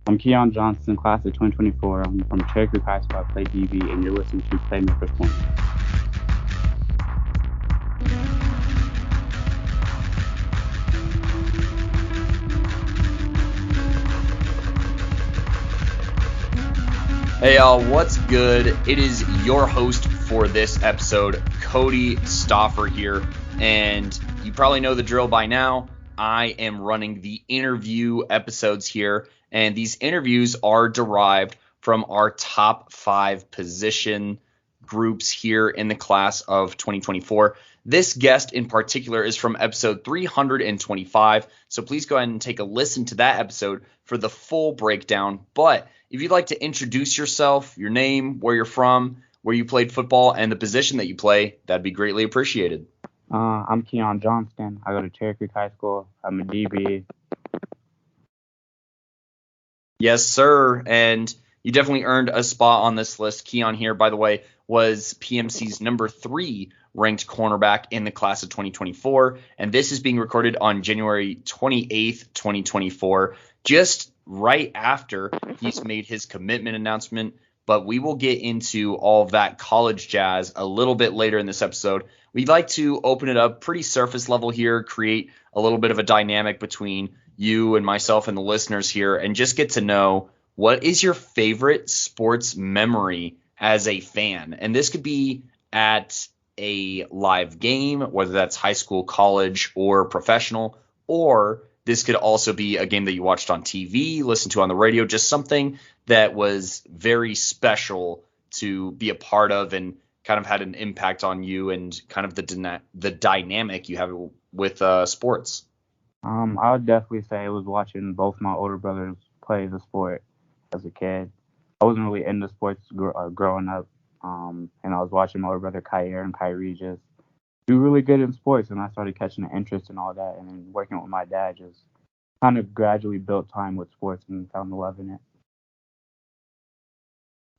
I'm Kiyon Johnston, class of 2024. I'm from Cherry Creek High School. I play DB, and you're listening to Playmakers Corner. Hey y'all, what's good? It is your host for this episode, Cody Stoffer here, and you probably know the drill by now. I am running the interview episodes here, and these interviews are derived from our top 5 position groups here in the class of 2024. This guest in particular is from episode 325, so please go ahead and take a listen to that episode for the full breakdown. But if you'd like to introduce yourself, your name, where you're from, where you played football, and the position that you play, that'd be greatly appreciated. I'm Kiyon Johnston. I go to Cherry Creek High School. I'm a DB. Yes, sir. And you definitely earned a spot on this list. Kiyon here, by the way, was PMC's number 3 ranked cornerback in the class of 2024. And this is being recorded on January 28th, 2024, just right after he's made his commitment announcement. But we will get into all of that college jazz a little bit later in this episode. We'd like to open it up pretty surface level here, create a little bit of a dynamic between you and myself and the listeners here, and just get to know what is your favorite sports memory as a fan. And this could be at a live game, whether that's high school, college, or professional, or this could also be a game that you watched on TV, listened to on the radio, just something that was very special to be a part of and kind of had an impact on you and kind of the dynamic you have with sports. I would definitely say it was watching both my older brothers play the sport as a kid. I wasn't really into sports growing up, and I was watching my older brother Kyer and Kyrie just do really good in sports, and I started catching an interest in all that, and then working with my dad just kind of gradually built time with sports and found the love in it.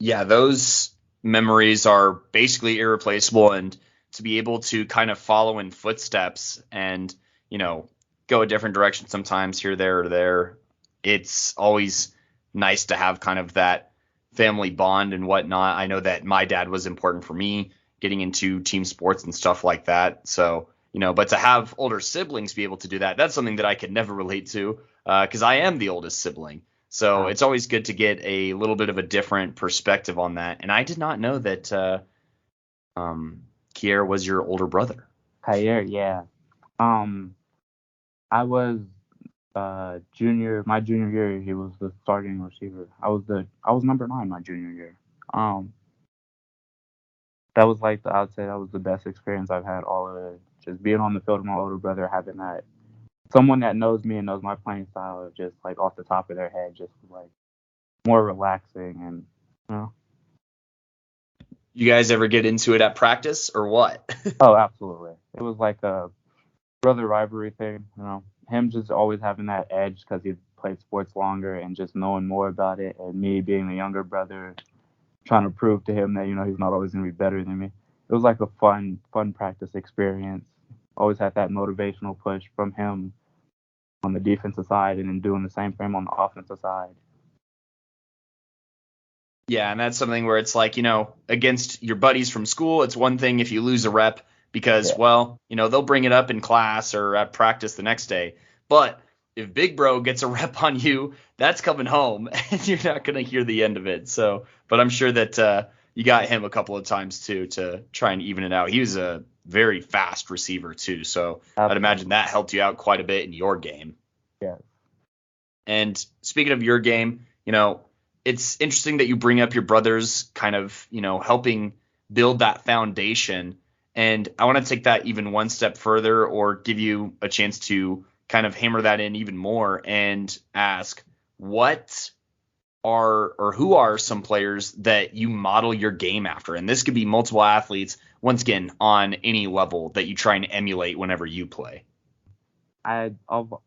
Yeah, those memories are basically irreplaceable, and to be able to kind of follow in footsteps and, go a different direction sometimes here, there, or there, it's always nice to have kind of that family bond and whatnot. I know that my dad was important for me getting into team sports and stuff like that. So, but to have older siblings be able to do that, that's something that I could never relate to because I am the oldest sibling. So it's always good to get a little bit of a different perspective on that. And I did not know that Kier was your older brother. Kyer, yeah. I was my junior year. He was the starting receiver. I was number 9 my junior year. That was I would say that was the best experience I've had. All of it, just being on the field with my older brother, having that someone that knows me and knows my playing style, just like off the top of their head, just like more relaxing and you know. You guys ever get into it at practice or what? Oh, absolutely. It was like a brother rivalry thing, you know. Him just always having that edge because he played sports longer and just knowing more about it, and me being the younger brother trying to prove to him that he's not always gonna be better than me. It was like a fun practice experience. Always had that motivational push from him on the defensive side, and then doing the same for him on the offensive side. Yeah, and that's something where it's like, against your buddies from school, it's one thing if you lose a rep because, Yeah. well, they'll bring it up in class or at practice the next day. But if Big Bro gets a rep on you, that's coming home, and you're not going to hear the end of it. So, but I'm sure that you got him a couple of times, too, to try and even it out. He was a very fast receiver, too. So I'd imagine that helped you out quite a bit in your game. Yeah. And speaking of your game, it's interesting that you bring up your brothers kind of, helping build that foundation. And I want to take that even one step further or give you a chance to kind of hammer that in even more and ask what are or who are some players that you model your game after? And this could be multiple athletes, once again, on any level that you try and emulate whenever you play. I'll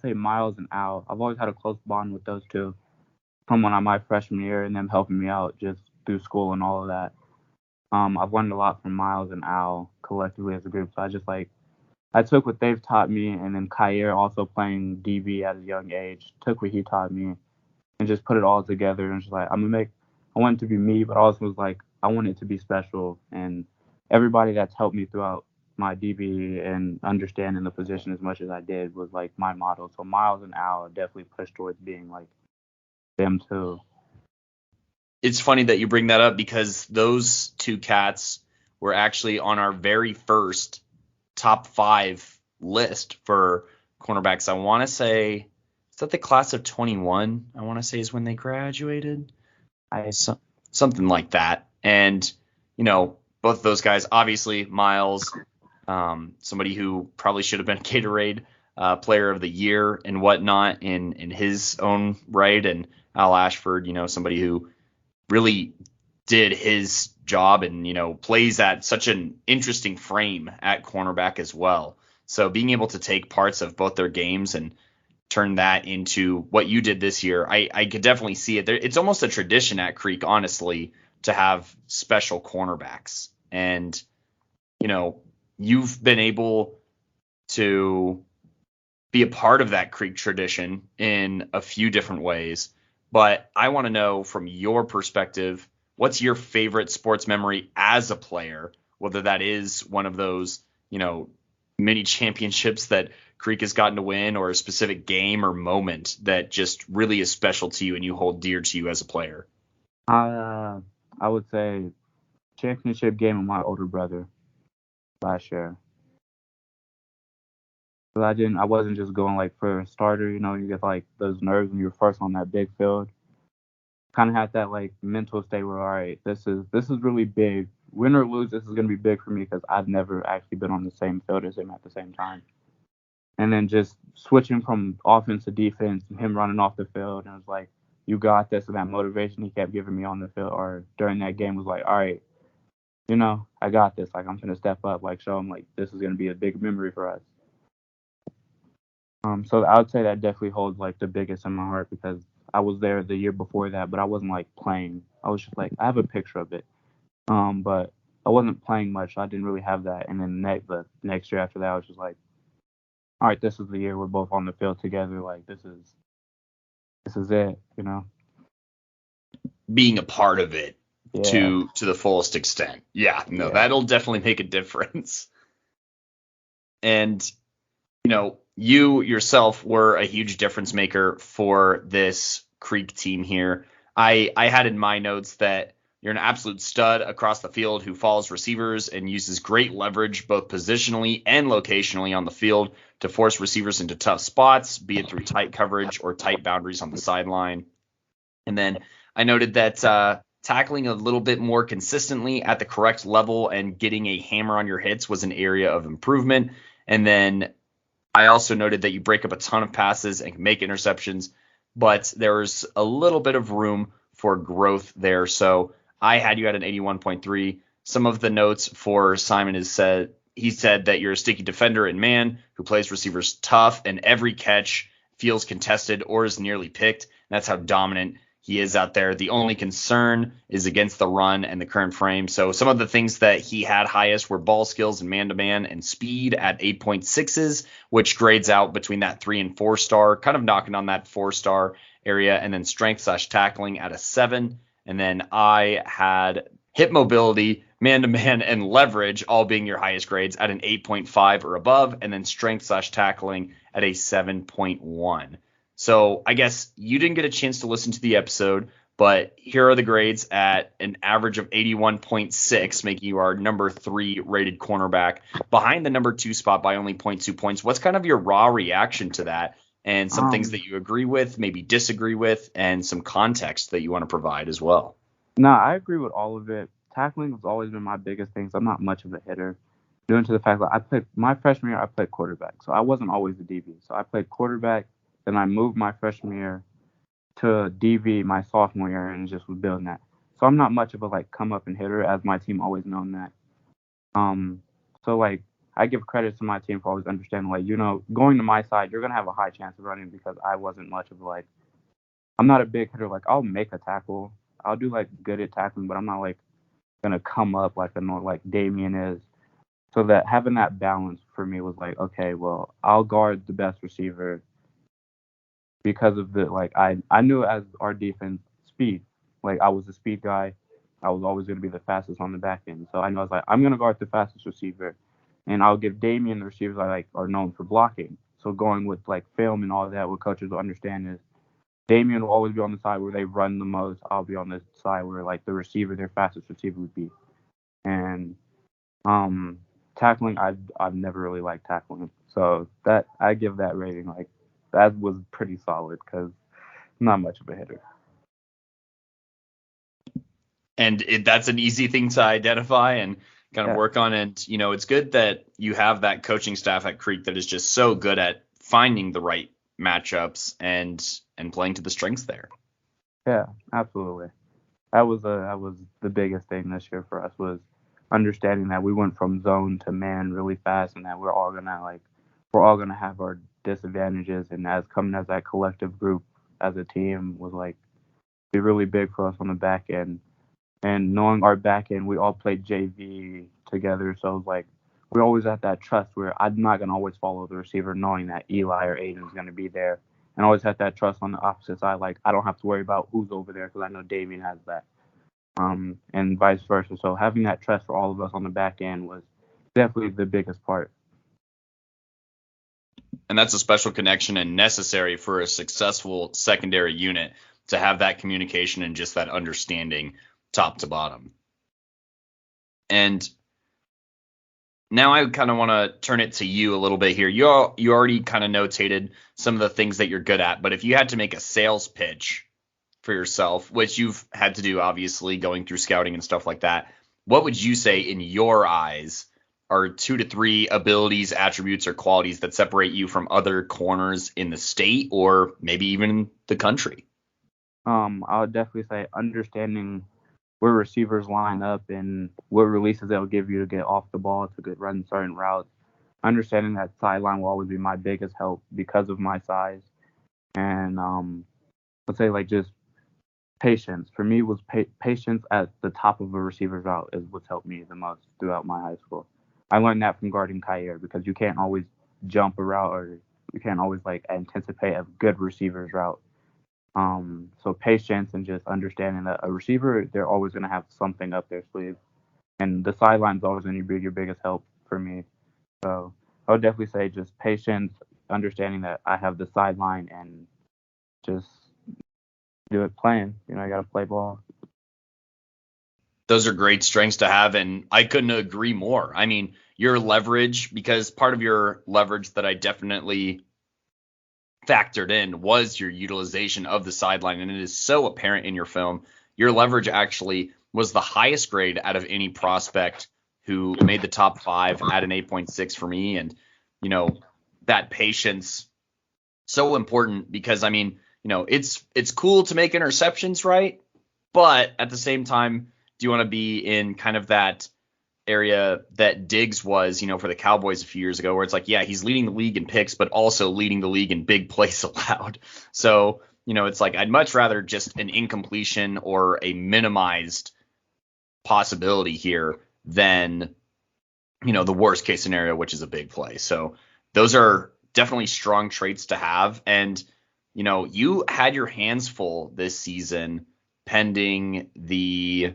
say Miles and Al. I've always had a close bond with those two from when I'm my freshman year and them helping me out just through school and all of that. I've learned a lot from Miles and Al collectively as a group. So I took what they've taught me, and then Kyer also playing DB at a young age took what he taught me and just put it all together. And just like I want it to be me, but also was like I want it to be special. And everybody that's helped me throughout my DB and understanding the position as much as I did was like my model. So Miles and Al definitely pushed towards being like them too. It's funny that you bring that up because those two cats were actually on our very first top 5 list for cornerbacks. I want to say, is that the class of 21? I want to say is when they graduated. Something like that. And, both of those guys, obviously Miles, somebody who probably should have been Gatorade player of the year and whatnot in his own right. And Al Ashford, somebody who really did his job and, plays at such an interesting frame at cornerback as well. So being able to take parts of both their games and turn that into what you did this year, I could definitely see it. It's almost a tradition at Creek, honestly, to have special cornerbacks. And, you've been able to be a part of that Creek tradition in a few different ways. But I want to know from your perspective, what's your favorite sports memory as a player, whether that is one of those, mini championships that Creek has gotten to win or a specific game or moment that just really is special to you and you hold dear to you as a player? I would say championship game with my older brother last year. But I wasn't just going like for a starter. You get like those nerves when you're first on that big field. Kind of had that like mental state where, all right, this is really big. Win or lose, this is gonna be big for me because I've never actually been on the same field as him at the same time. And then just switching from offense to defense, and him running off the field, and it was like, you got this, and that motivation he kept giving me on the field or during that game was like, all right, I got this. Like I'm gonna step up, like show him like this is gonna be a big memory for us. So I would say that definitely holds like the biggest in my heart because I was there the year before that, but I wasn't like playing. I was just like I have a picture of it, but I wasn't playing much. So I didn't really have that. And then the next year after that, I was just like, all right, this is the year we're both on the field together. Like this is it. Being a part of it Yeah, to the fullest extent. Yeah, no, yeah. that'll definitely make a difference. And you yourself were a huge difference maker for this Creek team here. I had in my notes that you're an absolute stud across the field who follows receivers and uses great leverage both positionally and locationally on the field to force receivers into tough spots, be it through tight coverage or tight boundaries on the sideline. And then I noted that tackling a little bit more consistently at the correct level and getting a hammer on your hits was an area of improvement. And then I also noted that you break up a ton of passes and can make interceptions, but there's a little bit of room for growth there. So I had you at an 81.3. Some of the notes for Simon he said that you're a sticky defender and man who plays receivers tough and every catch feels contested or is nearly picked. That's how dominant he is out there. The only concern is against the run and the current frame. So some of the things that he had highest were ball skills and man-to-man and speed at 8.6s, which grades out between that 3 and 4 star, kind of knocking on that 4-star area, and then strength/tackling at a 7. And then I had hip mobility, man-to-man, and leverage all being your highest grades at an 8.5 or above, and then strength/tackling at a 7.1. So I guess you didn't get a chance to listen to the episode, but here are the grades at an average of 81.6, making you our number 3 rated cornerback behind the number 2 spot by only 0.2 points. What's kind of your raw reaction to that and some things that you agree with, maybe disagree with, and some context that you want to provide as well? No, I agree with all of it. Tackling has always been my biggest thing. So I'm not much of a hitter. Due to the fact that I played my freshman year, I played quarterback, so I wasn't always a DB. So I played quarterback, then I moved my freshman year to DB my sophomore year and just was building that. So I'm not much of a like come up and hitter, as my team always known that. Um, so like I give credit to my team for always understanding like going to my side, you're gonna have a high chance of running because I wasn't much of like I'm not a big hitter. Like I'll make a tackle, I'll do like good at tackling, but I'm not like gonna come up like like Damien is. So that having that balance for me was like, okay, well, I'll guard the best receiver because of the I knew as our defense speed. Like I was a speed guy. I was always gonna be the fastest on the back end. So I know I was like I'm gonna guard the fastest receiver, and I'll give Damian the receivers I like are known for blocking. So going with like film and all that, what coaches will understand is Damian will always be on the side where they run the most. I'll be on the side where like the receiver, their fastest receiver would be. And um, tackling, I've never really liked tackling. So that I give that rating like that was pretty solid because not much of a hitter. And that's an easy thing to identify and kind of Yeah, work on. And, it's good that you have that coaching staff at Creek that is just so good at finding the right matchups and playing to the strengths there. yeah, absolutely. That was the biggest thing this year for us was understanding that we went from zone to man really fast, and that we're all gonna have our disadvantages, and as coming as that collective group as a team was like be really big for us on the back end. And knowing our back end, we all played JV together, so it was like we always had that trust where I'm not gonna always follow the receiver, knowing that Eli or Aiden's gonna be there, and always had that trust on the opposite side. Like I don't have to worry about who's over there because I know Damien has that, and vice versa. So having that trust for all of us on the back end was definitely the biggest part. And that's a special connection and necessary for a successful secondary unit to have that communication and just that understanding top to bottom. And now I kind of want to turn it to you a little bit here. You already kind of notated some of the things that you're good at, but if you had to make a sales pitch for yourself, which you've had to do obviously going through scouting and stuff like that, what would you say in your eyes are 2 to 3 abilities, attributes, or qualities that separate you from other corners in the state or maybe even the country? I would definitely say understanding where receivers line up and what releases they'll give you to get off the ball to get run certain routes. Understanding that sideline will always be my biggest help because of my size. And let's say like just patience. For me, was patience at the top of a receiver's route is what's helped me the most throughout my high school. I learned that from guarding Kyer because you can't always jump a route or you can't always like anticipate a good receiver's route. So patience and just understanding that a receiver, they're always going to have something up their sleeve, and the sideline's always going to be your biggest help for me. So I would definitely say just patience, understanding that I have the sideline, and just do it playing. You know, I got to play ball. Those are great strengths to have, and I couldn't agree more. I mean, your leverage, because part of your leverage that I definitely factored in was your utilization of the sideline, and it is so apparent in your film. Your leverage actually was the highest grade out of any prospect who made the top 5 at an 8.6 for me, and you know that patience so important because I mean, it's cool to make interceptions, right? But at the same time, do you want to be in kind of that area that Diggs was, for the Cowboys a few years ago, where it's like, yeah, he's leading the league in picks, but also leading the league in big plays allowed. So, it's like I'd much rather just an incompletion or a minimized possibility here than, the worst case scenario, which is a big play. So those are definitely strong traits to have. And, you had your hands full this season pending the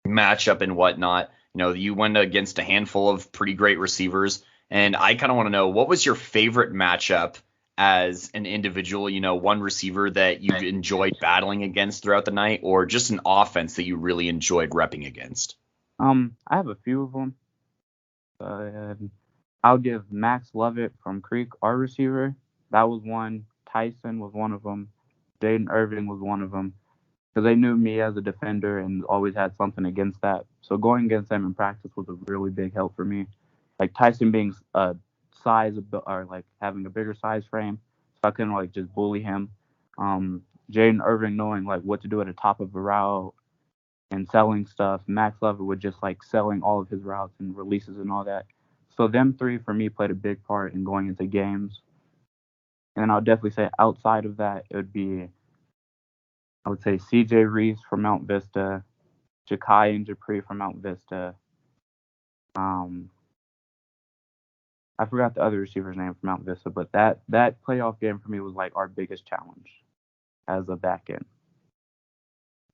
matchup and whatnot. You went against a handful of pretty great receivers, and I kind of want to know what was your favorite matchup as an individual, one receiver that you enjoyed battling against throughout the night, or just an offense that you really enjoyed repping against. I have a few of them. I'll give Max Lovett from Creek, our receiver. That was one. Tyson was one of them. Jaden Irving was one of them. Because they knew me as a defender and always had something against that. So going against them in practice was a really big help for me. Like Tyson being size or like having a bigger size frame, so I couldn't like just bully him. Jaden Irving knowing like what to do at the top of a route and selling stuff. Max Lover would just like selling all of his routes and releases and all that. So them three for me played a big part in going into games. And I'll definitely say outside of that, it would be I would say CJ Reeves from Mount Vista, Jakai and Japri from Mount Vista. Um, I forgot the other receiver's name from Mount Vista, but that playoff game for me was like our biggest challenge as a back end,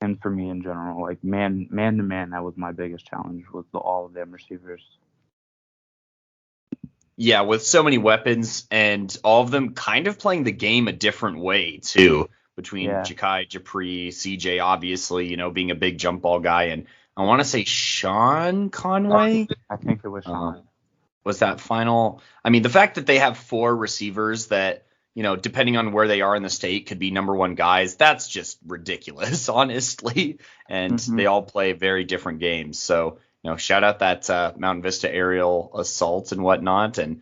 and for me in general, like man to man, that was my biggest challenge with all of them receivers. Yeah, with so many weapons and all of them kind of playing the game a different way too. Between Yeah, Ja'Kai, Japri, CJ, obviously, being a big jump ball guy, and I want to say Sean Conway. I think it was Uh, Sean. was that final? I mean, the fact that they have four receivers that, depending on where they are in the state, could be number one guys, that's just ridiculous, honestly. And Hmm. they all play very different games. So, shout out that Mountain Vista aerial assault and whatnot. And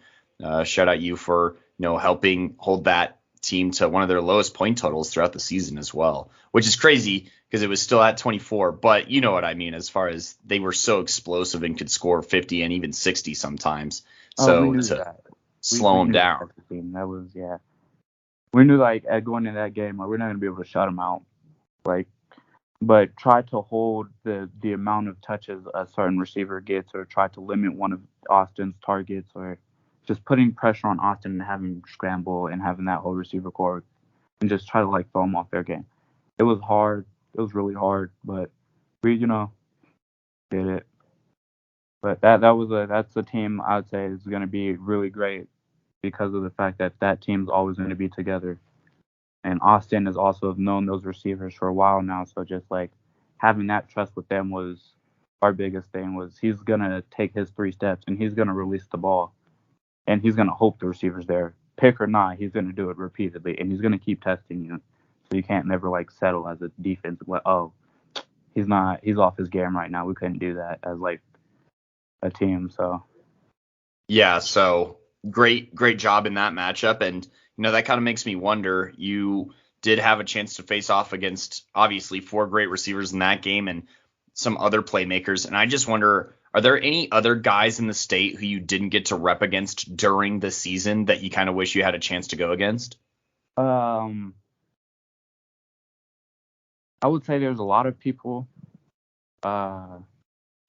shout out you for, helping hold that team to one of their lowest point totals throughout the season as well, which is crazy because it was still at 24. But you know what I mean, as far as they were so explosive and could score 50 and even 60 sometimes. Oh, we So knew to that. slow We them knew that down. as a team. That was yeah. We knew like at going into that game, like we're not gonna be able to shut them out. Like, but try to hold the amount of touches a certain receiver gets, or try to limit one of Austin's targets, or just putting pressure on Austin and having him scramble and having that whole receiver core and just try to like throw them off their game. It was hard. It was really hard, but we did it. But that's a team I'd say is going to be really great because of the fact that that team's always going to be together. And Austin has also known those receivers for a while now, so just like having that trust with them was our biggest thing. Was he's gonna take his 3 steps and he's gonna release the ball and he's gonna hope the receiver's there, pick or not. He's gonna do it repeatedly and he's gonna keep testing you, so you can't never like settle as a defense. Like, oh, he's off his game right now. We couldn't do that as like a team. So Yeah, so great job in that matchup. And, that kind of makes me wonder. You did have a chance to face off against obviously four great receivers in that game and some other playmakers. And I just wonder, are there any other guys in the state who you didn't get to rep against during the season that you kind of wish you had a chance to go against? um, I would say there's a lot of people. Uh,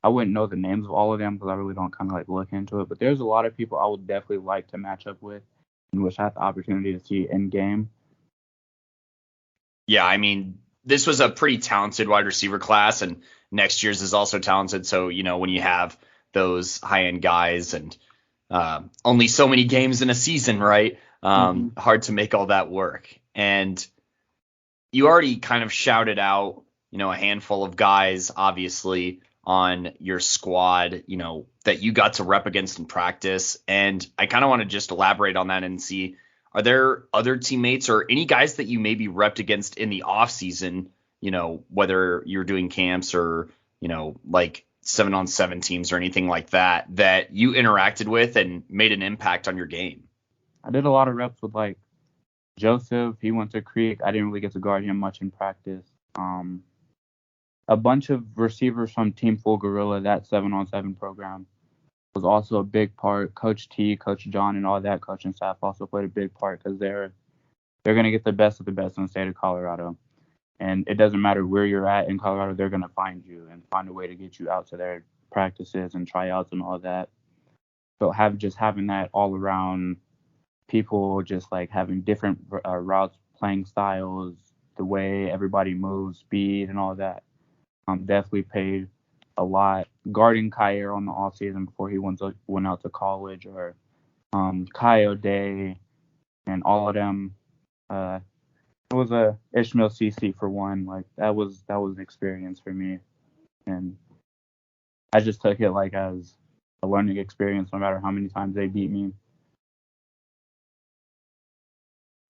I wouldn't know the names of all of them because I really don't kind of like look into it. But there's a lot of people I would definitely like to match up with, and wish I had the opportunity to see in game. Yeah, I mean, this was a pretty talented wide receiver class, and next year's is also talented. So, when you have those high end guys and only so many games in a season, right? Hmm. Hard to make all that work. And you already kind of shouted out, a handful of guys, obviously, on your squad, that you got to rep against in practice. And I kind of want to just elaborate on that and see, are there other teammates or any guys that you maybe repped against in the off season, whether you're doing camps or, like 7-on-7 teams or anything like that, that you interacted with and made an impact on your game? I did a lot of reps with like Joseph. He went to Creek. I didn't really get to guard him much in practice. Um, a bunch of receivers from Team Full Gorilla, that 7-on-7 program, was also a big part. Coach T, Coach John, and all that coaching staff also played a big part because they're gonna get the best of the best in the state of Colorado. And it doesn't matter where you're at in Colorado, they're gonna find you and find a way to get you out to their practices and tryouts and all that. So having that all around, people just like having different routes, playing styles, the way everybody moves, speed, and all that. Definitely paid a lot. Guarding Kyer on the off season before he went out to college, or Kyle Day and all of them. Uh, it was a Ishmael CC for one. Like that was an experience for me, and I just took it like as a learning experience, no matter how many times they beat me.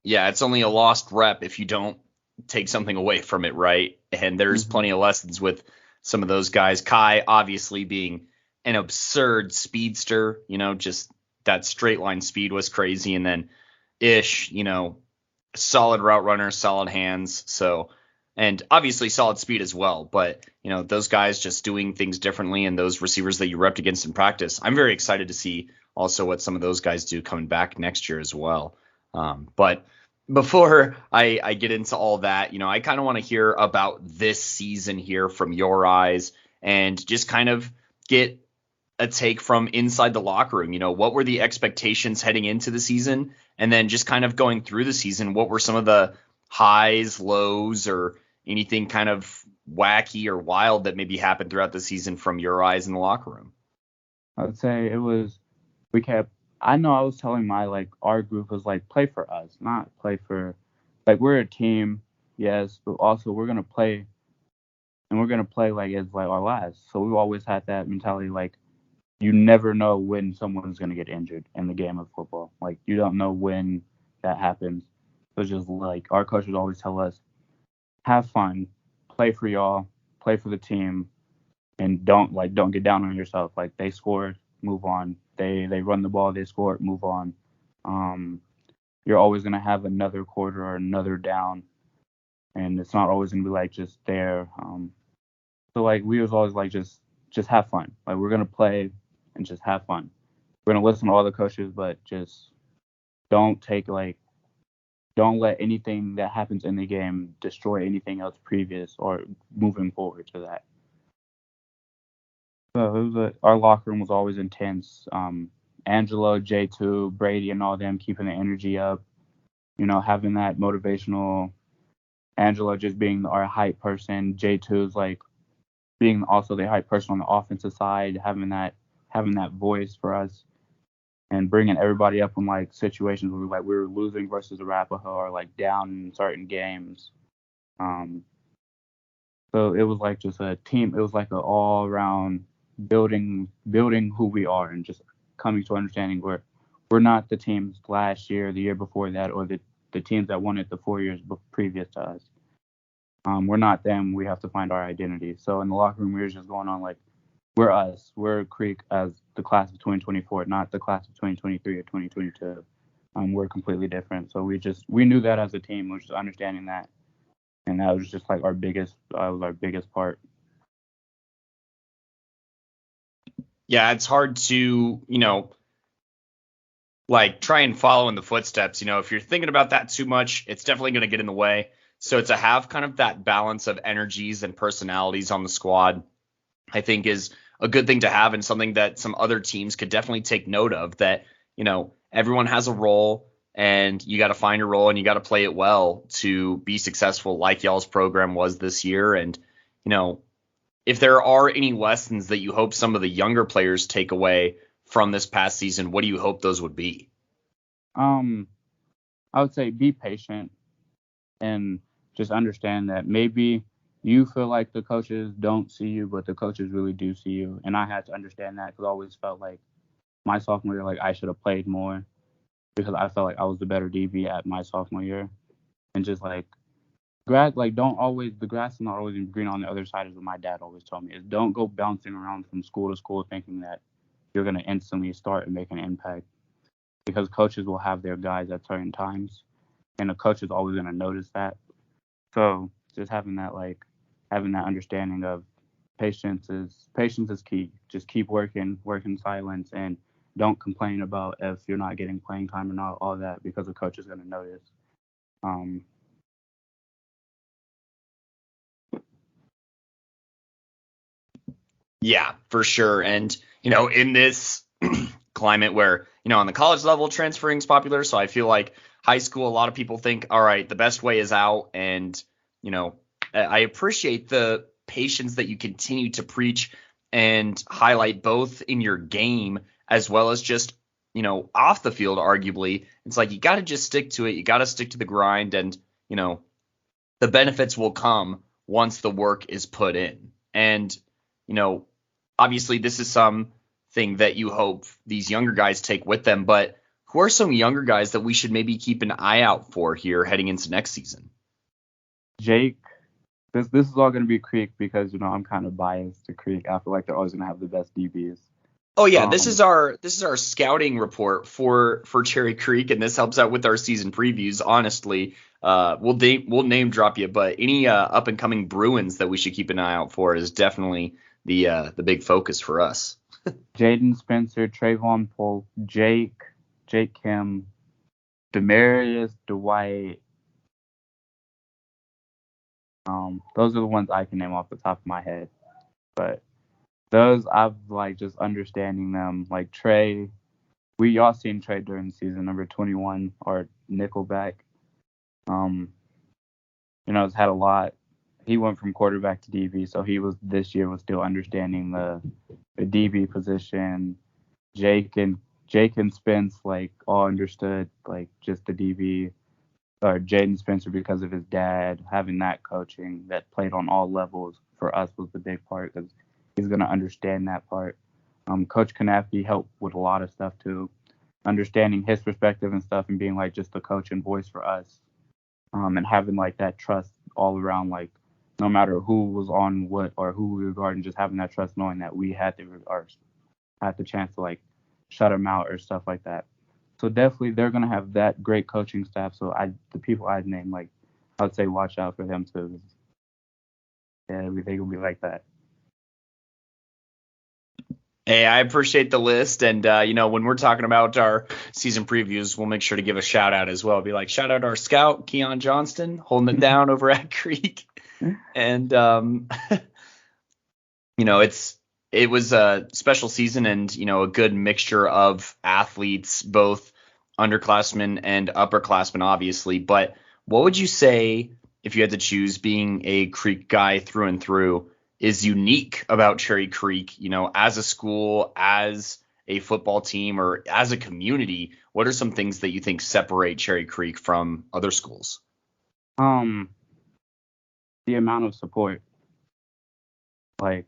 Yeah, it's only a lost rep if you don't take something away from it, right? And there's Hmm. plenty of lessons with some of those guys. Kai obviously being an absurd speedster, just that straight line speed was crazy. And then Ish, solid route runner, solid hands. So, and obviously solid speed as well. But, those guys just doing things differently and those receivers that you repped against in practice. I'm very excited to see also what some of those guys do coming back next year as well. But before I get into all that, I kind of want to hear about this season here from your eyes and just kind of get a take from inside the locker room. What were the expectations heading into the season? And then just kind of going through the season, what were some of the highs, lows, or anything kind of wacky or wild that maybe happened throughout the season from your eyes in the locker room? I would say I know I was telling our group was play for us, not play for, we're a team, yes, but also we're going to play, and we're going to play as our last. So we've always had that mentality, you never know when someone's going to get injured in the game of football. You don't know when that happens. So just our coaches always tell us, have fun, play for y'all, play for the team, and don't get down on yourself. They scored, move on. They run the ball, they scored, move on. You're always gonna have another quarter or another down, and it's not always gonna be just there. So we was always just have fun. We're gonna play and just have fun. We're gonna listen to all the coaches, but just don't take don't let anything that happens in the game destroy anything else previous or moving forward to that. So our locker room was always intense. Angelo, J2, Brady, and all them keeping the energy up. Having that motivational. Angelo just being our hype person. J2's being also the hype person on the offensive side, having that voice for us, and bringing everybody up in situations where we were losing versus Arapahoe or down in certain games. So it was just a team. It was an all around building who we are and just coming to understanding we're not the teams last year, the year before that, or the teams that won it the 4 years previous to us. We're not them. We have to find our identity. So in the locker room, we were just going on we're us. We're Creek as the class of 2024, not the class of 2023 or 2022. We're completely different. So we knew that as a team. We were just understanding that, and that was just our biggest part. Yeah, it's hard to, try and follow in the footsteps. If you're thinking about that too much, it's definitely going to get in the way. So to have kind of that balance of energies and personalities on the squad, I think is a good thing to have, and something that some other teams could definitely take note of, that, everyone has a role and you got to find your role and you got to play it well to be successful like y'all's program was this year. And, if there are any lessons that you hope some of the younger players take away from this past season, what do you hope those would be? I would say be patient and just understand that maybe you feel like the coaches don't see you, but the coaches really do see you. And I had to understand that because I always felt my sophomore year, I should have played more because I felt I was the better DB at my sophomore year. And just the grass is not always green on the other side, is what my dad always told me, is don't go bouncing around from school to school thinking that you're going to instantly start and make an impact, because coaches will have their guys at certain times, and the coach is always going to notice that. So just having that understanding of patience is key. Just keep working in silence, and don't complain about if you're not getting playing time or not, all that, because the coach is going to notice. Yeah, for sure. And, in this climate where, on the college level, transferring is popular. So I feel like high school, a lot of people think, all right, the best way is out. And, I appreciate the patience that you continue to preach and highlight, both in your game as well as just, off the field, arguably. It's you got to just stick to it. You got to stick to the grind, and, the benefits will come once the work is put in. And, obviously this is something that you hope these younger guys take with them, but who are some younger guys that we should maybe keep an eye out for here heading into next season? Jake, this is all going to be Creek because, I'm kind of biased to Creek. I feel like they're always going to have the best DBs. Oh yeah, this is our scouting report for Cherry Creek, and this helps out with our season previews. Honestly, we'll name drop you, but any up and coming Bruins that we should keep an eye out for is definitely the big focus for us. Jaden Spencer, Trayvon Polk, Jake Kim, Demarius, Dwight. Those are the ones I can name off the top of my head. But those I've like just understanding them. Like Trey, we y'all seen Trey during the season, number 21 or Nickelback. Um, has had a lot. He went from quarterback to DB, so he was this year was still understanding the DB position. Jake and Jake and Spence like all understood like just the DB, or Jaden Spencer because of his dad having that coaching that played on all levels for us was the big part because he's gonna understand that part. Coach Kanafi helped with a lot of stuff too, understanding his perspective and stuff and being like just the coach and voice for us, and having like that trust all around, like no matter who was on what or who we were guarding, just having that trust knowing that we had the chance to like shut them out or stuff like that. So definitely they're gonna have that great coaching staff. So the people I'd name, like I would say watch out for them too. Yeah, everything will be like that. Hey, I appreciate the list. And, when we're talking about our season previews, we'll make sure to give a shout out as well. Be like, shout out our scout, Kiyon Johnston, holding it down over at Creek. And, it was a special season and, a good mixture of athletes, both underclassmen and upperclassmen, obviously. But what would you say, if you had to choose, being a Creek guy through and through, is unique about Cherry Creek, as a school, as a football team, or as a community? What are some things that you think separate Cherry Creek from other schools? The amount of support. Like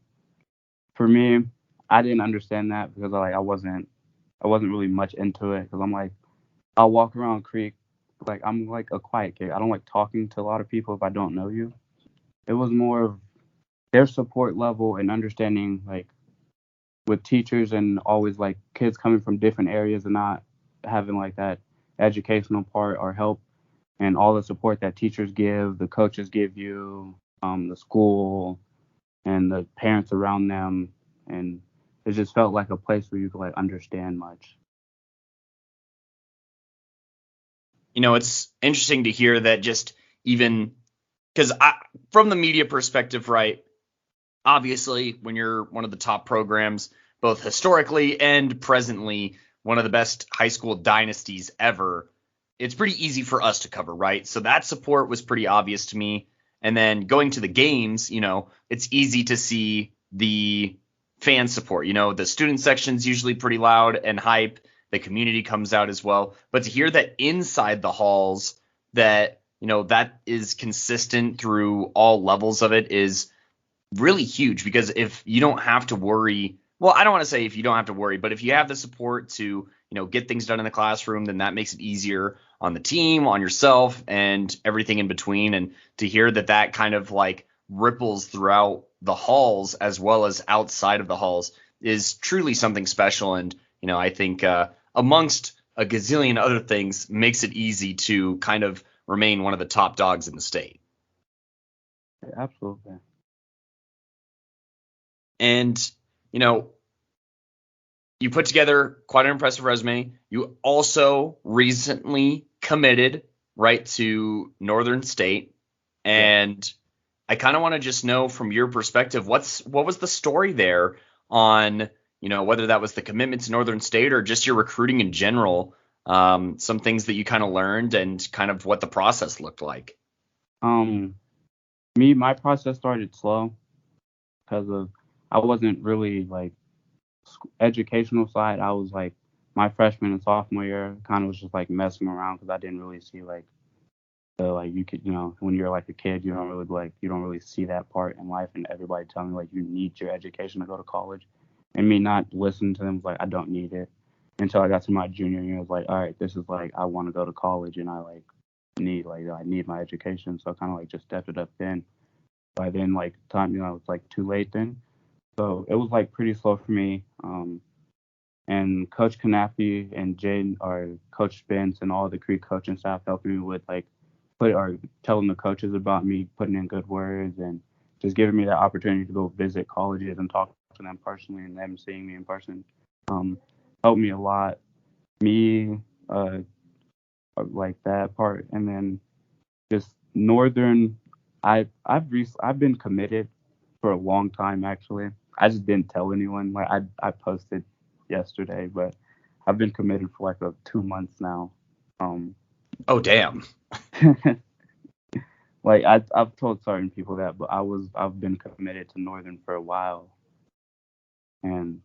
for me, I didn't understand that because I wasn't really much into it because I'm like, I'll walk around Creek, like I'm like a quiet kid. I don't like talking to a lot of people if I don't know you. It was more of their support level and understanding, like with teachers and always like kids coming from different areas and not having like that educational part or help, and all the support that teachers give, the coaches give you, the school and the parents around them, and it just felt like a place where you could like understand much. It's interesting to hear that, just even because from the media perspective, right? Obviously, when you're one of the top programs, both historically and presently, one of the best high school dynasties ever, it's pretty easy for us to cover, right? So that support was pretty obvious to me. And then going to the games, it's easy to see the fan support. The student section's usually pretty loud and hype. The community comes out as well. But to hear that inside the halls, that, that is consistent through all levels of it, is really huge. Because if you don't have to worry, well, I don't want to say if you don't have to worry, but if you have the support to, get things done in the classroom, then that makes it easier on the team, on yourself, and everything in between. And to hear that kind of like ripples throughout the halls as well as outside of the halls is truly something special. And, I think amongst a gazillion other things, makes it easy to kind of remain one of the top dogs in the state. Absolutely. And, you put together quite an impressive resume. You also recently committed right to Northern State. And I kind of want to just know from your perspective, what was the story there on, whether that was the commitment to Northern State or just your recruiting in general, some things that you kind of learned and kind of what the process looked like. My process started slow because I wasn't really like educational side. I was like my freshman and sophomore year kind of was just like messing around because I didn't really see like you could, when you're like a kid, you don't really see that part in life, and everybody telling me like you need your education to go to college, and me not listening to them was like I don't need it until I got to my junior year. I was like, all right, this is like I want to go to college and I need my education, so I kind of like just stepped it up then. By then, like time, it's like too late then. So it was like pretty slow for me. And Coach Kanafi and Jaden, or Coach Spence, and all the Creek coaching staff helping me with like telling the coaches about me, putting in good words, and just giving me the opportunity to go visit colleges and talk to them personally, and them seeing me in person, helped me a lot. Me, like that part, and then just Northern. I've been committed for a long time actually. I just didn't tell anyone. Like I posted yesterday, but I've been committed for like 2 months now. Oh, damn. Like I've told certain people that, but I've been committed to Northern for a while, and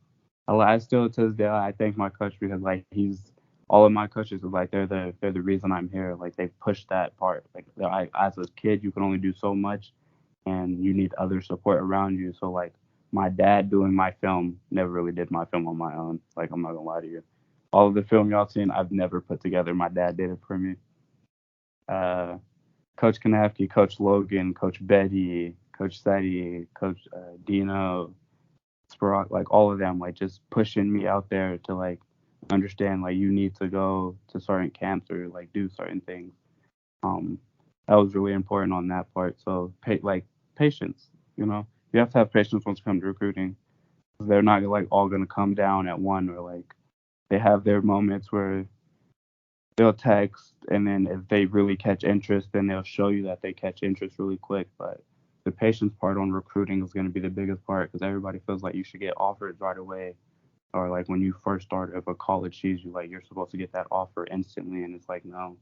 I still to this day I thank my coach because like he's all of my coaches are like they're the reason I'm here. Like they push that part. Like as a kid you can only do so much, and you need other support around you. So like my dad doing my film never really did my film on my own. Like I'm not gonna lie to you. All of the film y'all seen I've never put together. My dad did it for me. Uh, Coach Kanafke, Coach Logan, Coach Betty, Coach Seti, Coach Dino, Sprock, like all of them, like just pushing me out there to like understand like you need to go to certain camps or like do certain things. Um, that was really important on that part. So like patience, you have to have patience once it comes to recruiting. They're not like all gonna come down at one or like they have their moments where they'll text, and then if they really catch interest, then they'll show you that they catch interest really quick. But the patience part on recruiting is going to be the biggest part because everybody feels like you should get offered right away, or like when you first start, if a college sees you, like you're supposed to get that offer instantly, and it's like no,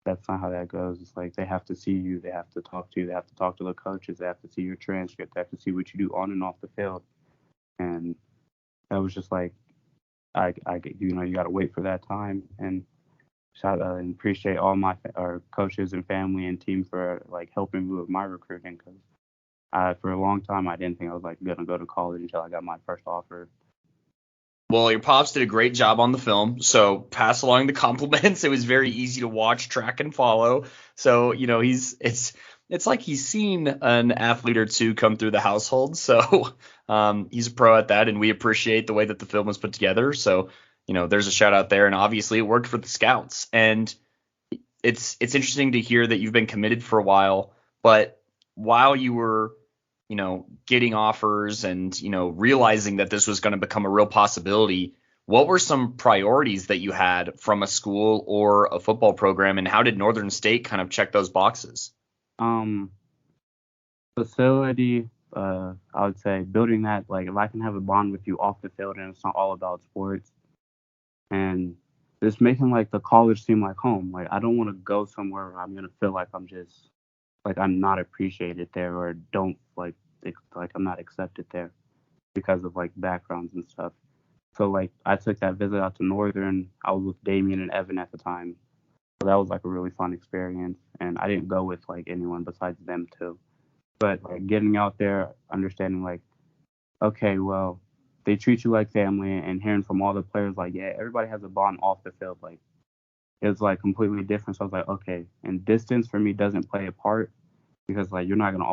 that's not how that goes. It's like they have to see you, they have to talk to you, they have to talk to the coaches, they have to see your transcript, they have to see what you do on and off the field, and that was just like you got to wait for that time and shout out and appreciate all my our coaches and family and team for like helping me with my recruiting because for a long time I didn't think I was like gonna go to college until I got my first offer. Well, your pops did a great job on the film, so pass along the compliments. It was very easy to watch, track, and follow. So, it's like he's seen an athlete or two come through the household. So, he's a pro at that, and we appreciate the way that the film was put together. So, there's a shout out there, and obviously it worked for the scouts. And it's interesting to hear that you've been committed for a while, but while you were getting offers and, realizing that this was going to become a real possibility, what were some priorities that you had from a school or a football program, and how did Northern State kind of check those boxes? Um, Facility, I would say building that, like if I can have a bond with you off the field and it's not all about sports, and just making like the college seem like home. Like I don't want to go somewhere where I'm gonna feel like I'm just like I'm not appreciated there or don't like I'm not accepted there because of like backgrounds and stuff. So like I took that visit out to Northern. I was with Damien and Evan at the time. So that was like a really fun experience. And I didn't go with like anyone besides them too. But like getting out there, understanding like, okay, well, they treat you like family and hearing from all the players like, yeah, everybody has a bond off the field. Like it's like completely different. So I was like, okay. And distance for me doesn't play a part because like I'm not gonna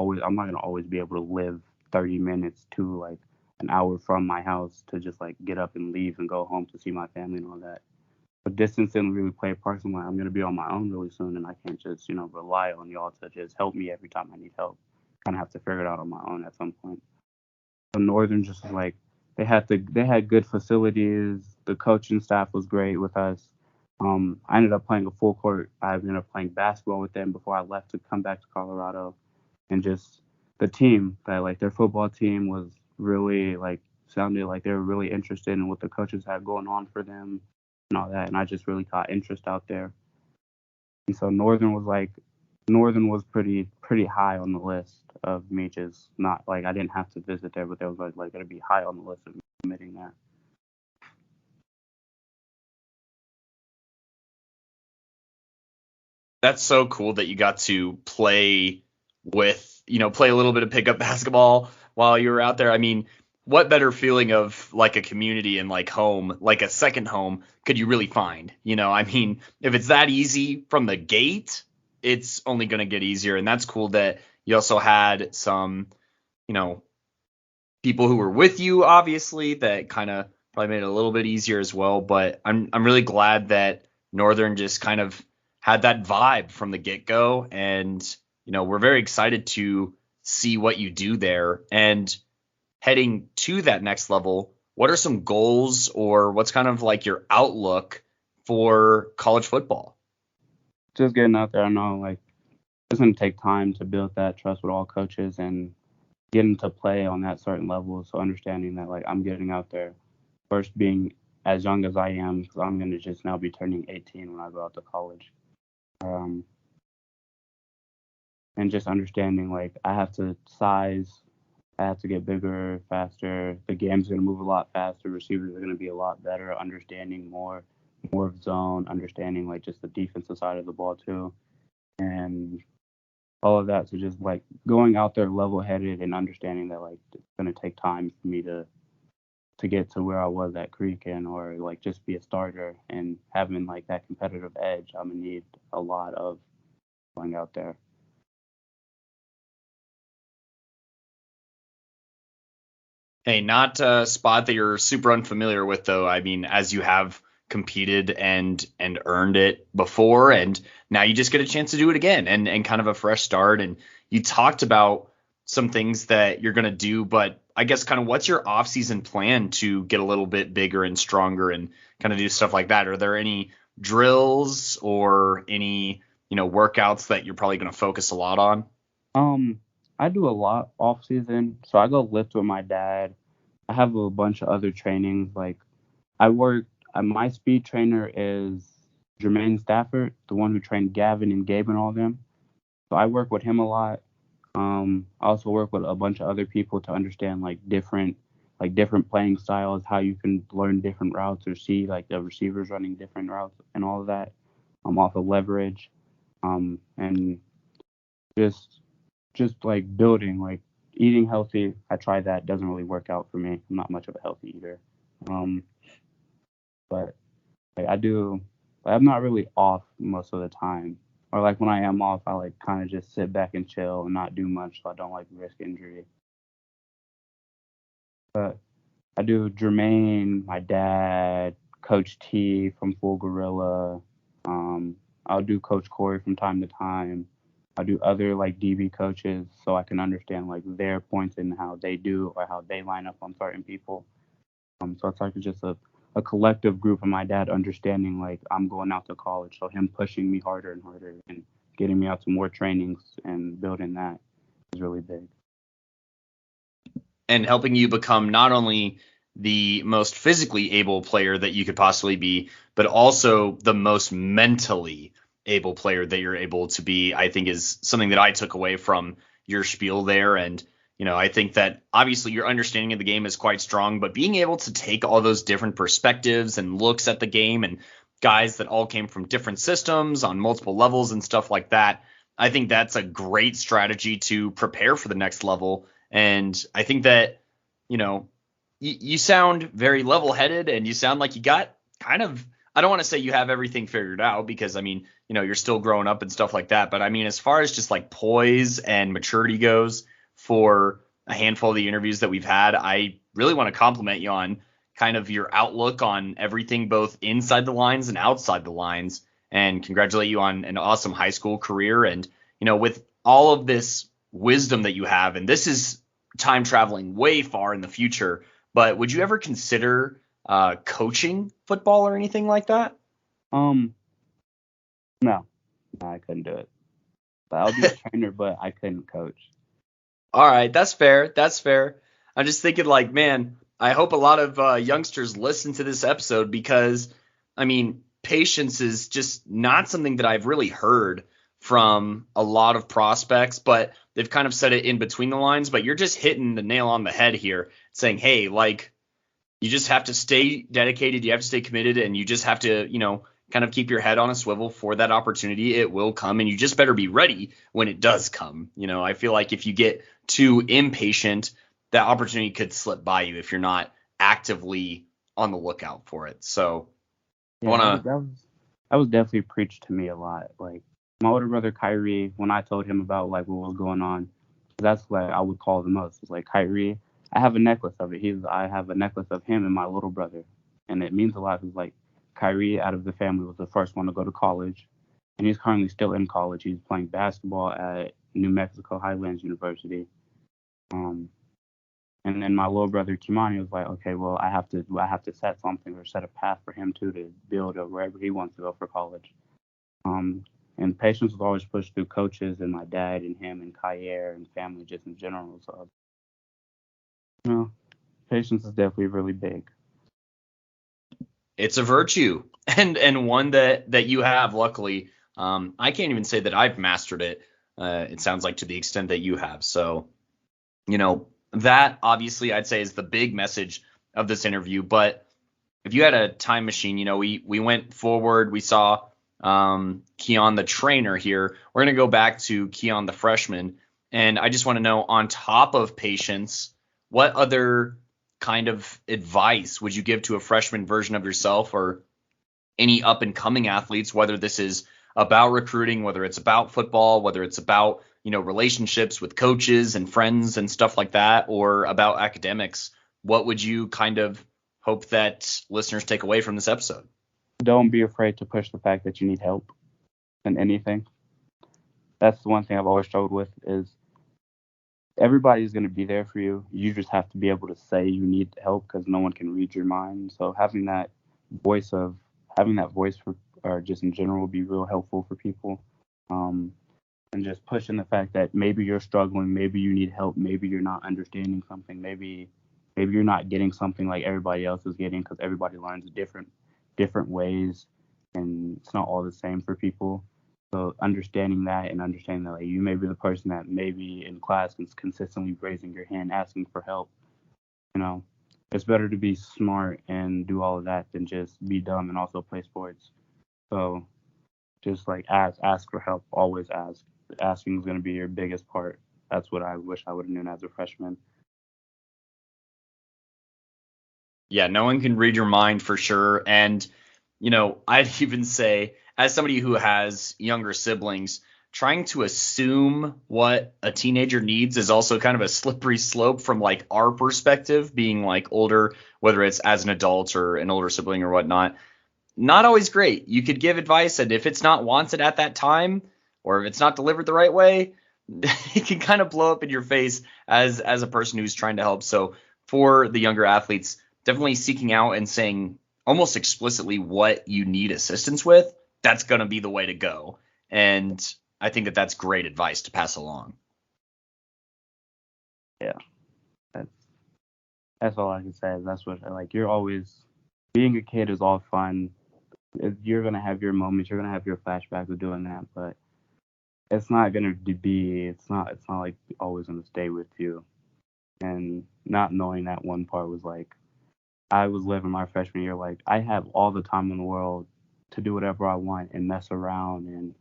always be able to live 30 minutes to like an hour from my house to just like get up and leave and go home to see my family and all that. But distance didn't really play a part. So I'm gonna be on my own really soon, and I can't just rely on y'all to just help me every time I need help. Kind of have to figure it out on my own at some point. So Northern just like they had good facilities. The coaching staff was great with us. I ended up playing a full court. I ended up playing basketball with them before I left to come back to Colorado, and just the team that like their football team was really like sounded like they were really interested in what the coaches had going on for them and all that, and I just really got interest out there. And so Northern was pretty high on the list of me just not like I didn't have to visit there, but they was like gonna be high on the list of me committing that. That's so cool that you got to play a little bit of pickup basketball while you were out there. I mean, what better feeling of like a community and like home, like a second home, could you really find? I mean, if it's that easy from the gate, it's only going to get easier. And that's cool that you also had some, you know, people who were with you, obviously, that kind of probably made it a little bit easier as well. But I'm really glad that Northern just kind of had that vibe from the get go, and we're very excited to see what you do there. And heading to that next level, what are some goals or what's kind of like your outlook for college football? Just getting out there, I know like it's gonna take time to build that trust with all coaches and getting to play on that certain level. So understanding that like I'm getting out there first being as young as I am because I'm gonna just now be turning 18 when I go out to college. Um, and just understanding like I have to size, I have to get bigger, faster. The game's gonna move a lot faster. Receivers are gonna be a lot better, understanding more of zone, understanding like just the defensive side of the ball too, and all of that. So just like going out there level headed and understanding that like it's gonna take time for me to get to where I was at Creek or like just be a starter and having like that competitive edge. I'm gonna need a lot of going out there. Hey, not a spot that you're super unfamiliar with, though. I mean, as you have competed and earned it before, and now you just get a chance to do it again and kind of a fresh start. And you talked about some things that you're gonna do, but I guess kind of what's your off-season plan to get a little bit bigger and stronger and kind of do stuff like that? Are there any drills or any workouts that you're probably gonna focus a lot on? Um, I do a lot off season, so I go lift with my dad. I have a bunch of other trainings. Like I work. My speed trainer is Jermaine Stafford, the one who trained Gavin and Gabe and all them. So I work with him a lot. I also work with a bunch of other people to understand like different playing styles, how you can learn different routes or see like the receivers running different routes and all of that. I'm also leverage, and just like building, like eating healthy. I tried that, doesn't really work out for me. I'm not much of a healthy eater. Um, but like I do, like, I'm not really off most of the time. Or like when I am off, I like kind of just sit back and chill and not do much, so I don't like risk injury. But I do Jermaine, my dad, Coach T from Full Gorilla. I'll do Coach Corey from time to time. I'll do other like DB coaches so I can understand like their points and how they do or how they line up on certain people. So it's like just a collective group of my dad understanding like I'm going out to college, so him pushing me harder and harder and getting me out to more trainings and building that is really big. And helping you become not only the most physically able player that you could possibly be, but also the most mentally able player that you're able to be, I think is something that I took away from your spiel there. And, I think that obviously your understanding of the game is quite strong, but being able to take all those different perspectives and looks at the game and guys that all came from different systems on multiple levels and stuff like that, I think that's a great strategy to prepare for the next level. And I think that, you know, you sound very level headed and you sound like you got kind of, I don't want to say you have everything figured out because, I mean, you're still growing up and stuff like that. But I mean, as far as just like poise and maturity goes for a handful of the interviews that we've had, I really want to compliment you on kind of your outlook on everything, both inside the lines and outside the lines, and congratulate you on an awesome high school career. And, with all of this wisdom that you have, and this is time traveling way far in the future, but would you ever consider coaching football or anything like that? Um, no, no, I couldn't do it. I'll be a trainer, but I couldn't coach. All right, that's fair. That's fair. I'm just thinking, like, man, I hope a lot of youngsters listen to this episode because, I mean, patience is just not something that I've really heard from a lot of prospects, but they've kind of said it in between the lines. But you're just hitting the nail on the head here, saying, hey, like, you just have to stay dedicated, you have to stay committed, and you just have to, kind of keep your head on a swivel for that opportunity. It will come, and you just better be ready when it does come. I feel like if you get too impatient, that opportunity could slip by you if you're not actively on the lookout for it. So I Yeah, want to. that was definitely preached to me a lot. Like my older brother Kyrie, when I told him about like what was going on, that's like I would call the most. It's like Kyrie, I have a necklace of it. I have a necklace of him and my little brother, and it means a lot because like Kyrie out of the family was the first one to go to college, and he's currently still in college. He's playing basketball at New Mexico Highlands University. Um, and then my little brother Kimani was like, okay, well, I have to set something or set a path for him to build or wherever he wants to go for college. Um, and patience was always pushed through coaches and my dad and him and Kyer and family just in general. So You know, patience is definitely really big. It's a virtue and one that you have, luckily. I can't even say that I've mastered it. It sounds like to the extent that you have. So, that obviously I'd say is the big message of this interview. But if you had a time machine, we went forward, we saw Kiyon the trainer here. We're gonna go back to Kiyon the freshman, and I just want to know, on top of patience, what other kind of advice would you give to a freshman version of yourself, or any up and coming athletes, whether this is about recruiting, whether it's about football, whether it's about, relationships with coaches and friends and stuff like that, or about academics? What would you kind of hope that listeners take away from this episode? Don't be afraid to push the fact that you need help in anything. That's the one thing I've always struggled with is everybody's going to be there for you. You just have to be able to say you need help because no one can read your mind. So voice of having that voice for, or just in general, would be real helpful for people. Um, and just pushing the fact that maybe you're struggling, maybe you need help, maybe you're not understanding something, maybe you're not getting something like everybody else is getting because everybody learns different ways, and it's not all the same for people. So understanding that and understanding that like, you may be the person that maybe in class is consistently raising your hand asking for help. You know, it's better to be smart and do all of that than just be dumb and also play sports. So just like ask for help. Always ask. Asking is going to be your biggest part. That's what I wish I would have known as a freshman. Yeah, no one can read your mind for sure. And, I'd even say, as somebody who has younger siblings, trying to assume what a teenager needs is also kind of a slippery slope from like our perspective, being like older, whether it's as an adult or an older sibling or whatnot. Not always great. You could give advice, and if it's not wanted at that time, or if it's not delivered the right way, it can kind of blow up in your face as a person who's trying to help. So for the younger athletes, definitely seeking out and saying almost explicitly what you need assistance with, that's going to be the way to go. And I think that that's great advice to pass along. Yeah, that's that's all I can say. That's what like you're always being a kid is all fun. You're gonna have your moments. You're gonna have your flashbacks of doing that, but it's not gonna be. It's not like always gonna stay with you. And not knowing that one part was like I was living my freshman year like I have all the time in the world to do whatever I want and mess around and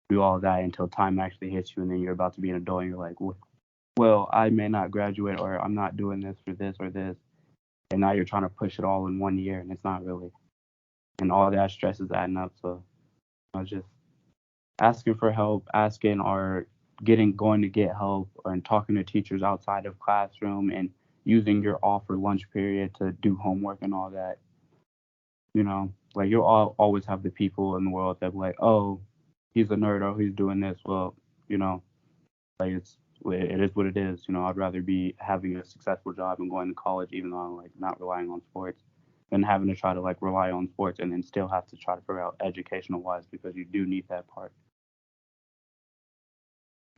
do all that until time actually hits you and then you're about to be an adult and you're like, well, I may not graduate or I'm not doing this for this or this. And now you're trying to push it all in 1 year and it's not really. And all that stress is adding up. So I was just asking for help, asking or going to get help and talking to teachers outside of classroom and using your off or lunch period to do homework and all that. Like you'll always have the people in the world that be like, oh, he's a nerd or he's doing this. Well, you know, like it is what it is. I'd rather be having a successful job and going to college, even though I'm like not relying on sports, than having to try to like rely on sports and then still have to try to figure out educational wise because you do need that part.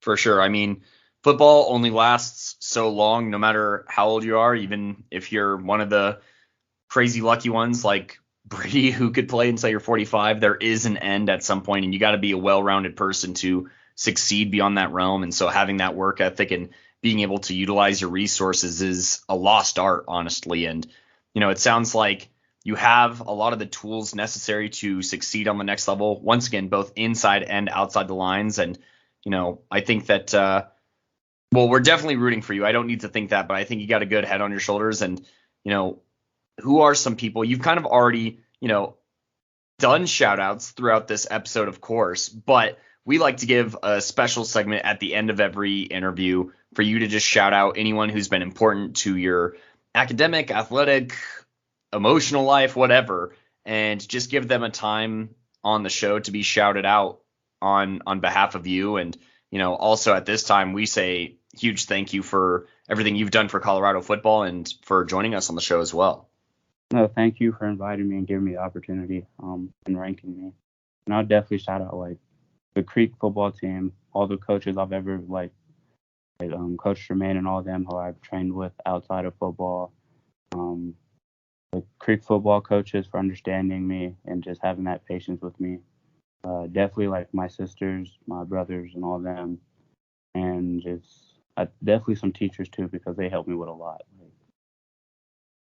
For sure. I mean, football only lasts so long, no matter how old you are, even if you're one of the crazy lucky ones like Brady who could play until you're 45. There is an end at some point, and you got to be a well-rounded person to succeed beyond that realm. And so having that work ethic and being able to utilize your resources is a lost art, honestly. And it sounds like you have a lot of the tools necessary to succeed on the next level. Once again, both inside and outside the lines. And I think that well, we're definitely rooting for you. I don't need to think that, but I think you got a good head on your shoulders. And who are some people you've kind of already, done shout outs throughout this episode, of course, but we like to give a special segment at the end of every interview for you to just shout out anyone who's been important to your academic, athletic, emotional life, whatever, and just give them a time on the show to be shouted out on behalf of you. And, also at this time, we say huge thank you for everything you've done for Colorado football and for joining us on the show as well. No, thank you for inviting me and giving me the opportunity and ranking me. And I'll definitely shout out like the Creek football team, all the coaches I've ever like like Coach Tremaine and all of them who I've trained with outside of football. The Creek football coaches for understanding me and just having that patience with me. Definitely like my sisters, my brothers, and all of them, and just definitely some teachers too because they helped me with a lot.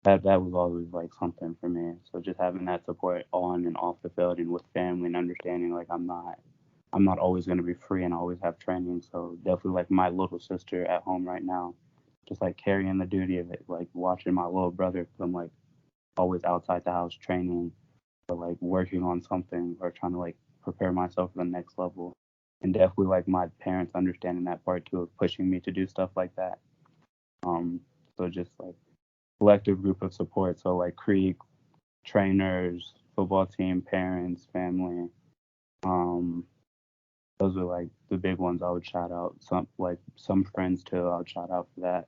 That was always like something for me. So just having that support on and off the field and with family and understanding like I'm not always going to be free and always have training. So definitely like my little sister at home right now, just like carrying the duty of it, like watching my little brother. I'm like always outside the house training or like working on something or trying to like prepare myself for the next level. And definitely like my parents understanding that part too of pushing me to do stuff like that. So just like collective group of support. So like Creek, trainers, football team, parents, family. Those are like the big ones I would shout out. Some friends too, I would shout out for that.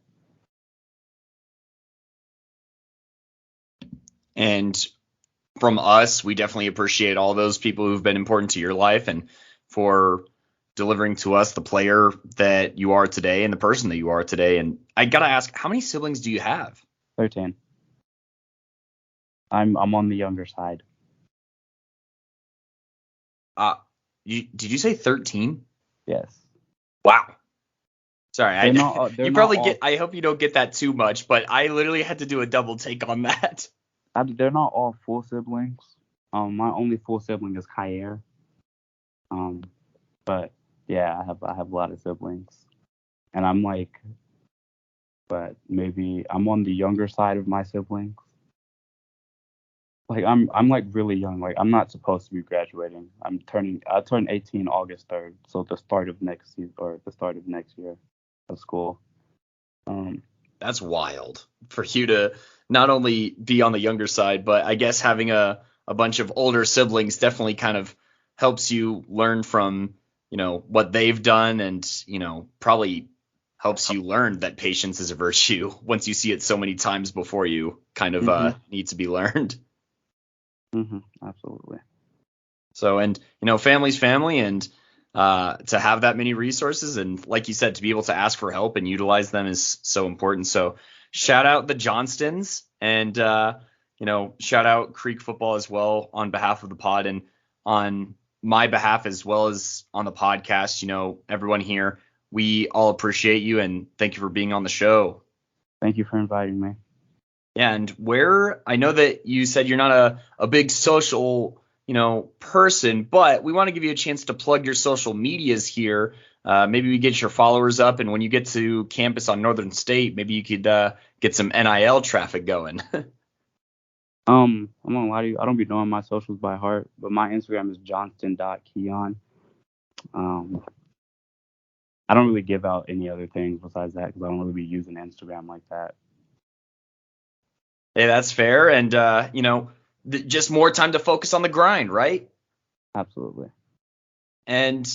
And from us, we definitely appreciate all those people who've been important to your life and for delivering to us the player that you are today and the person that you are today. And I gotta ask, how many siblings do you have? 13. I'm on the younger side. Did you say 13? Yes. Wow. Sorry, They're you not probably all, get. I hope you don't get that too much, but I literally had to do a double take on that. they're not all full siblings. My only full sibling is Kyer. But yeah, I have a lot of siblings, and but maybe I'm on the younger side of my siblings. Like I'm like really young. Like I'm not supposed to be graduating. I turn 18 August 3rd, so the start of next season or the start of next year of school. That's wild for you to not only be on the younger side, but I guess having a bunch of older siblings definitely kind of helps you learn from, what they've done and, probably helps you learn that patience is a virtue once you see it so many times before you kind of need to be learned. Absolutely. So, and, family's family, and to have that many resources and, like you said, to be able to ask for help and utilize them is so important. So shout out the Johnstons and, shout out Creek football as well on behalf of the pod and on my behalf as well as on the podcast. Everyone here, we all appreciate you and thank you for being on the show. Thank you for inviting me. Yeah, and where I know that you said you're not a big social, person, but we want to give you a chance to plug your social medias here. Maybe we get your followers up, and when you get to campus on Northern State, maybe you could get some NIL traffic going. I'm gonna lie to you, I don't be knowing my socials by heart, but my Instagram is johnston.kiyon. I don't really give out any other things besides that because I don't really be using Instagram like that. Hey, that's fair. And, just more time to focus on the grind, right? Absolutely. And,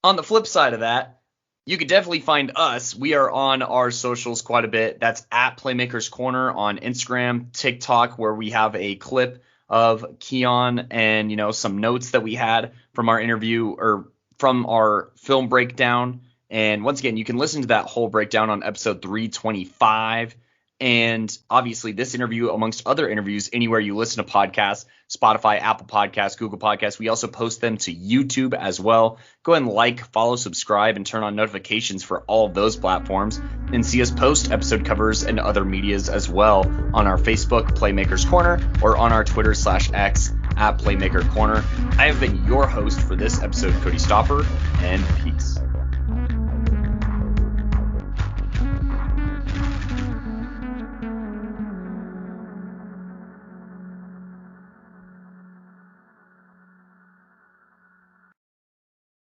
on the flip side of that, you could definitely find us. We are on our socials quite a bit. That's at Playmakers Corner on Instagram, TikTok, where we have a clip of Kiyon and, some notes that we had from our interview or from our film breakdown. And once again, you can listen to that whole breakdown on episode 325. And obviously this interview, amongst other interviews, anywhere you listen to podcasts, Spotify, Apple Podcasts, Google Podcasts, we also post them to YouTube as well. Go ahead and like, follow, subscribe, and turn on notifications for all of those platforms. And see us post episode covers and other medias as well on our Facebook, Playmakers Corner, or on our Twitter/X at Playmaker Corner. I have been your host for this episode, Cody Stopper, and peace.